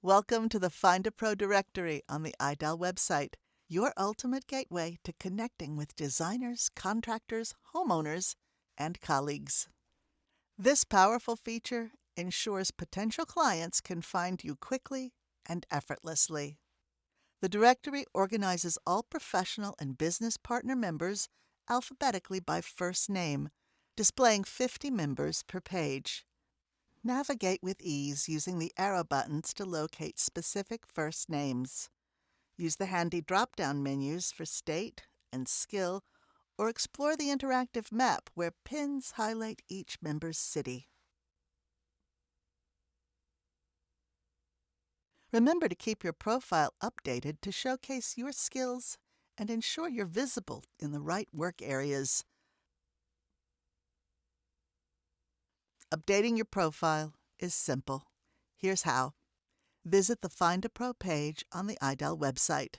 Welcome to the Find a Pro directory on the IDAL website, your ultimate gateway to connecting with designers, contractors, homeowners, and colleagues. This powerful feature ensures potential clients can find you quickly and effortlessly. The directory organizes all professional and business partner members alphabetically by first name, displaying 50 members per page. Navigate with ease using the arrow buttons to locate specific first names. Use the handy drop-down menus for state and skill, or explore the interactive map where pins highlight each member's city. Remember to keep your profile updated to showcase your skills and ensure you're visible in the right work areas. Updating your profile is simple. Here's how. Visit the Find a Pro page on the IDAL website.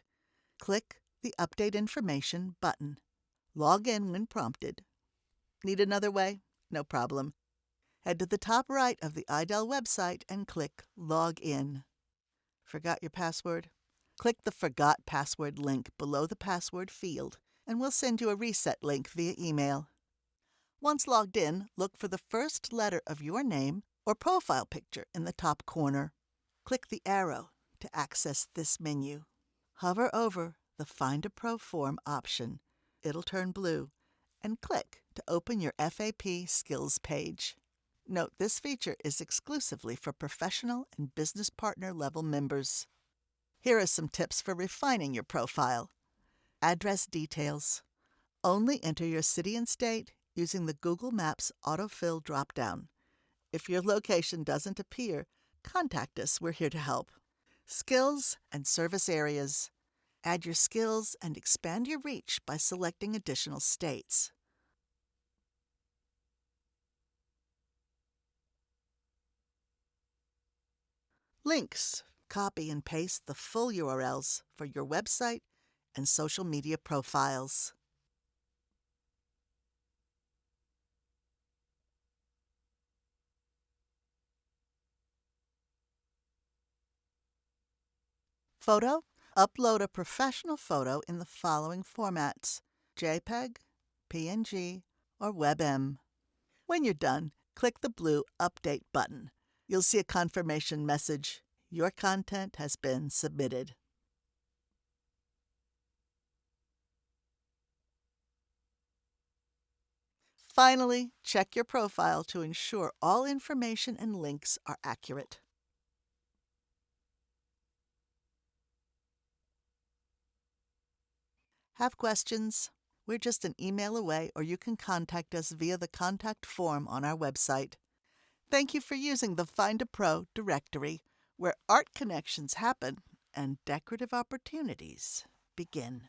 Click the Update Information button. Log in when prompted. Need another way? No problem. Head to the top right of the IDAL website and click Log In. Forgot your password? Click the Forgot Password link below the password field, and we'll send you a reset link via email. Once logged in, look for the first letter of your name or profile picture in the top corner. Click the arrow to access this menu. Hover over the Find a Pro form option. It'll turn blue, and click to open your FAP skills page. Note this feature is exclusively for professional and business partner level members. Here are some tips for refining your profile. Address details. Only enter your city and state using the Google Maps autofill dropdown. If your location doesn't appear, contact us. We're here to help. Skills and service areas. Add your skills and expand your reach by selecting additional states. Links. Copy and paste the full URLs for your website and social media profiles. Photo. Upload a professional photo in the following formats: JPEG, PNG, or WebM. When you're done, click the blue Update button. You'll see a confirmation message. Your content has been submitted. Finally, check your profile to ensure all information and links are accurate. Have questions? We're just an email away, or you can contact us via the contact form on our website. Thank you for using the Find a Pro directory, where art connections happen and decorative opportunities begin.